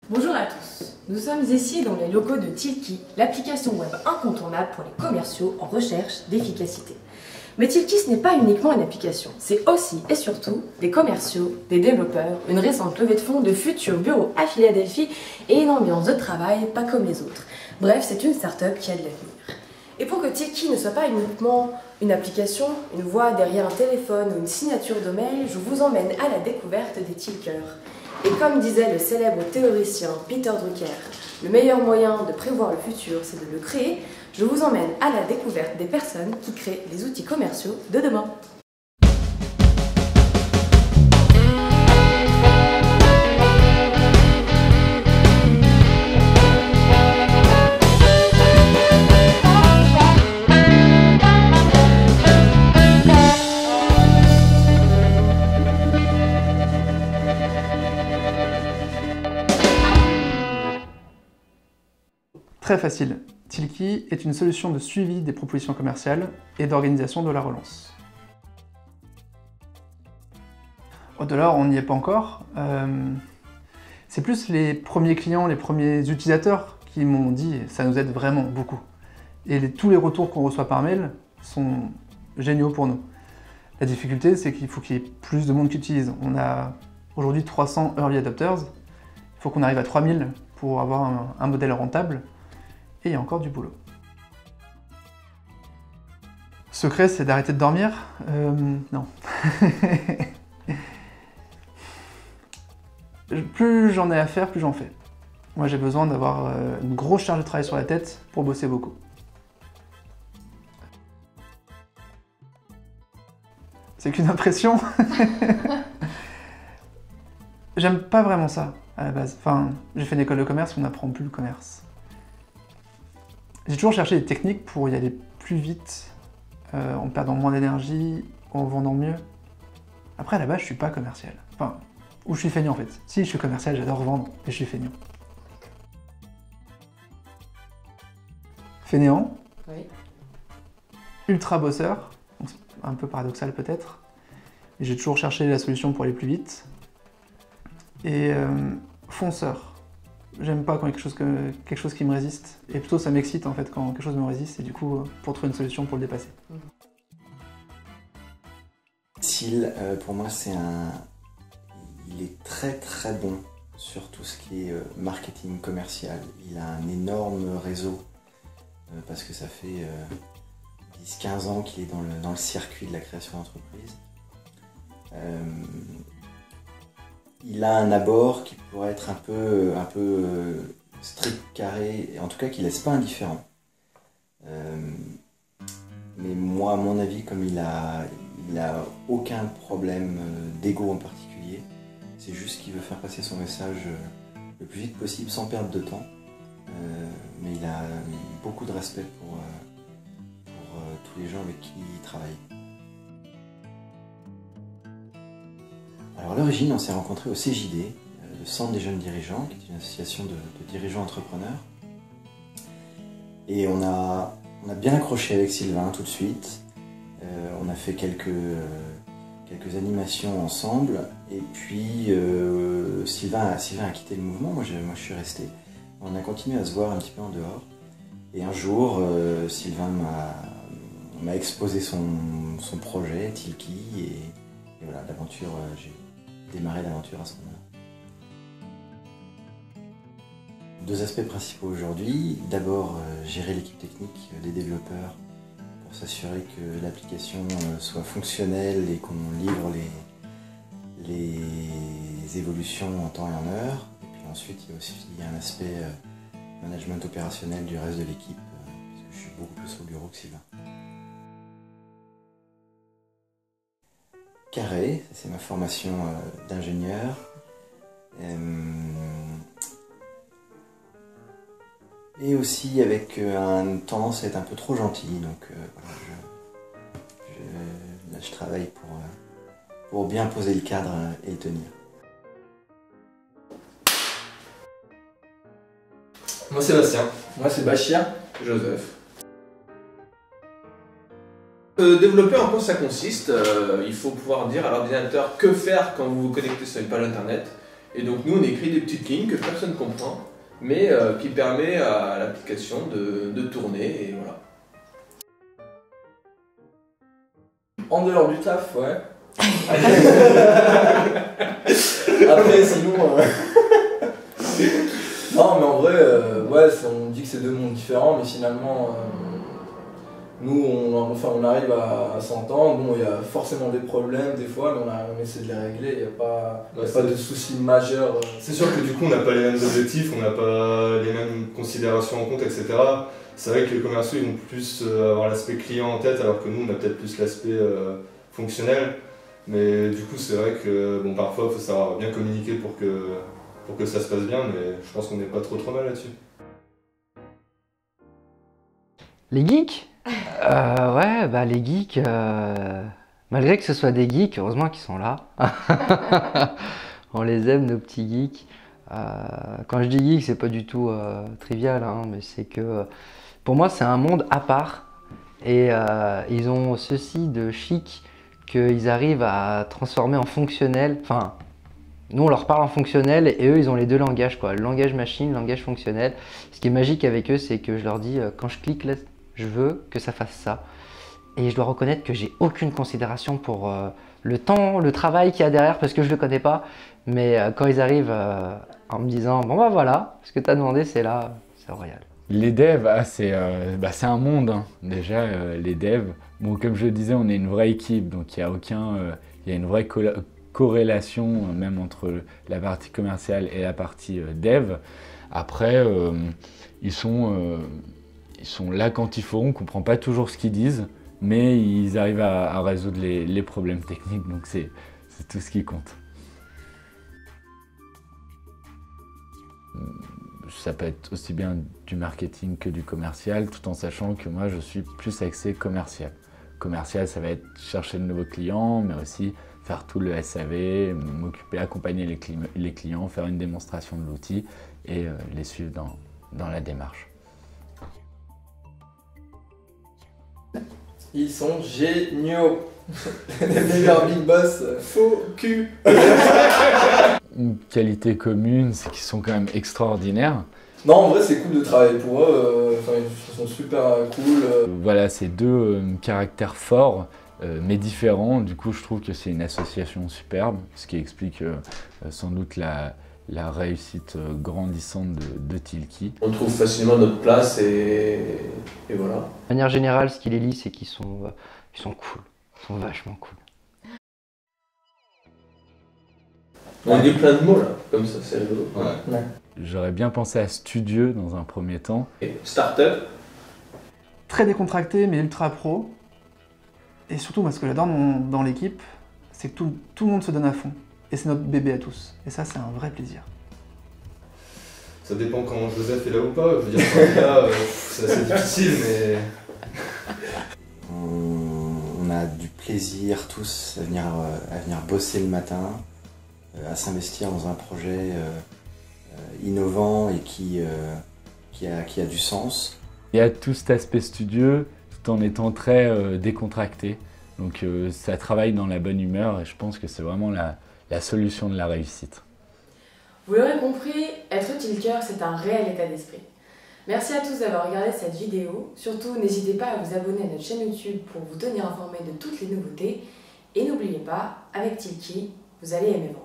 Bonjour à tous, nous sommes ici dans les locaux de Tilki, l'application web incontournable pour les commerciaux en recherche d'efficacité. Mais Tilki, ce n'est pas uniquement une application, c'est aussi et surtout des commerciaux, des développeurs, une récente levée de fonds, de futurs bureaux à Philadelphie et une ambiance de travail pas comme les autres. Bref, c'est une start-up qui a de l'avenir. Et pour que Tilki ne soit pas uniquement une application, une voix derrière un téléphone ou une signature de mail, je vous emmène à la découverte des Tilkers. Et comme disait le célèbre théoricien Peter Drucker, le meilleur moyen de prévoir le futur, c'est de le créer, je vous emmène à la découverte des personnes qui créent les outils commerciaux de demain. Très facile. Tilki est une solution de suivi des propositions commerciales et d'organisation de la relance. Au-delà, on n'y est pas encore. C'est plus les premiers clients, les premiers utilisateurs qui m'ont dit « ça nous aide vraiment beaucoup ». Et tous les retours qu'on reçoit par mail sont géniaux pour nous. La difficulté, c'est qu'il faut qu'il y ait plus de monde qui utilise. On a aujourd'hui 300 early adopters. Il faut qu'on arrive à 3000 pour avoir un modèle rentable. Et il y a encore du boulot. Secret, c'est d'arrêter de dormir? Non. Plus j'en ai à faire, plus j'en fais. Moi, j'ai besoin d'avoir une grosse charge de travail sur la tête pour bosser beaucoup. C'est qu'une impression. J'aime pas vraiment ça, à la base. Enfin, j'ai fait une école de commerce, on n'apprend plus le commerce. J'ai toujours cherché des techniques pour y aller plus vite, en perdant moins d'énergie, en vendant mieux. Après, à la base, je suis pas commercial. Enfin, ou je suis feignant en fait. Si, je suis commercial, j'adore vendre, mais je suis feignant. Fainéant. Oui. Ultra bosseur, un peu paradoxal peut-être. J'ai toujours cherché la solution pour aller plus vite. Et fonceur. J'aime pas quand il y a quelque chose qui me résiste, et plutôt ça m'excite en fait quand quelque chose me résiste, et du coup, pour trouver une solution pour le dépasser. Til, pour moi, il est très très bon sur tout ce qui est marketing commercial. Il a un énorme réseau, parce que ça fait 10-15 ans qu'il est dans le circuit de la création d'entreprise. Il a un abord qui pourrait être un peu strict, carré, en tout cas qui ne laisse pas indifférent. Mais moi, à mon avis, comme il a aucun problème d'ego en particulier, c'est juste qu'il veut faire passer son message le plus vite possible, sans perdre de temps. Mais il a beaucoup de respect pour tous les gens avec qui il travaille. Alors à l'origine, on s'est rencontrés au CJD, le Centre des jeunes dirigeants, qui est une association de dirigeants entrepreneurs. Et on a bien accroché avec Sylvain tout de suite. On a fait quelques animations ensemble. Et puis Sylvain a quitté le mouvement, moi je suis resté. On a continué à se voir un petit peu en dehors. Et un jour, Sylvain m'a exposé son projet, Tilki, et voilà, l'aventure, j'ai démarré l'aventure à ce moment-là. Deux aspects principaux aujourd'hui. D'abord, gérer l'équipe technique des développeurs pour s'assurer que l'application soit fonctionnelle et qu'on livre les évolutions en temps et en heure. Et puis ensuite, il y a aussi un aspect management opérationnel du reste de l'équipe, parce que je suis beaucoup plus au bureau que Sylvain. Carré, c'est ma formation d'ingénieur. Et aussi avec une tendance à être un peu trop gentil, donc voilà, là je travaille pour bien poser le cadre et le tenir. Moi c'est Bastien. Moi c'est Bachir. Joseph. Développer, en quoi ça consiste? Il faut pouvoir dire à l'ordinateur que faire quand vous vous connectez sur une page internet. Et donc nous on écrit des petites lignes que personne ne comprend, mais qui permet à l'application de tourner, et voilà. En dehors du taf, ouais. Après, sinon. Non, mais en vrai, ouais, on dit que c'est deux mondes différents, mais finalement, nous, on arrive à s'entendre. Bon, il y a forcément des problèmes des fois, mais on essaie de les régler. Il n'y a pas, pas de soucis majeurs. C'est sûr que du coup, on n'a pas les mêmes objectifs, on n'a pas les mêmes considérations en compte, etc. C'est vrai que les commerciaux ils vont plus avoir l'aspect client en tête, alors que nous, on a peut-être plus l'aspect fonctionnel. Mais du coup, c'est vrai que bon, parfois, il faut savoir bien communiquer pour que ça se passe bien, mais je pense qu'on n'est pas trop mal là-dessus. Les geeks ouais, bah les geeks, malgré que ce soit des geeks, heureusement qu'ils sont là. On les aime, nos petits geeks. Quand je dis geek, c'est pas du tout trivial, hein, mais c'est que pour moi, c'est un monde à part. Et ils ont ceci de chic qu'ils arrivent à transformer en fonctionnel. Enfin, nous, on leur parle en fonctionnel et eux, ils ont les deux langages, quoi. Le langage machine, le langage fonctionnel. Ce qui est magique avec eux, c'est que je leur dis, quand je clique là, je veux que ça fasse ça. Et je dois reconnaître que j'ai aucune considération pour le temps, le travail qu'il y a derrière, parce que je ne le connais pas. Mais quand ils arrivent en me disant, bon bah voilà, ce que tu as demandé, c'est là, c'est royal. Les devs, c'est un monde, hein. Déjà, les devs. Bon, comme je le disais, on est une vraie équipe, donc il y a une vraie corrélation même entre la partie commerciale et la partie dev. Après, ils sont là quand il faut, on ne comprend pas toujours ce qu'ils disent, mais ils arrivent à résoudre les problèmes techniques, donc c'est tout ce qui compte. Ça peut être aussi bien du marketing que du commercial, tout en sachant que moi je suis plus axé commercial. Commercial, ça va être chercher de nouveaux clients, mais aussi faire tout le SAV, m'occuper, accompagner les clients, faire une démonstration de l'outil et les suivre dans la démarche. Ils sont géniaux. Les meilleurs big boss, faux cul. Une qualité commune, c'est qu'ils sont quand même extraordinaires. Non, en vrai, c'est cool de travailler pour eux. Ils sont super cool. Voilà, c'est deux caractères forts, mais différents. Du coup, je trouve que c'est une association superbe, ce qui explique sans doute la réussite grandissante de Tilki. On trouve facilement notre place et voilà. De manière générale, ce qui les lie, c'est qu'ils sont cool. Ils sont vachement cool. On dit plein de mots là, comme ça, c'est rigolo. Ouais. J'aurais bien pensé à studieux dans un premier temps. Et start-up. Très décontracté, mais ultra pro. Et surtout, moi, ce que j'adore dans l'équipe, c'est que tout le monde se donne à fond. Et c'est notre bébé à tous. Et ça, c'est un vrai plaisir. Ça dépend quand Joseph est là ou pas. Je veux dire, quand il est là, c'est assez difficile, mais... On a du plaisir tous à venir bosser le matin, à s'investir dans un projet innovant et qui a du sens. Il y a tout cet aspect studieux tout en étant très décontracté. Donc ça travaille dans la bonne humeur et je pense que c'est vraiment la solution de la réussite. Vous l'aurez compris, être Tilker, c'est un réel état d'esprit. Merci à tous d'avoir regardé cette vidéo. Surtout, n'hésitez pas à vous abonner à notre chaîne YouTube pour vous tenir informé de toutes les nouveautés. Et n'oubliez pas, avec Tilki, vous allez aimer vendre.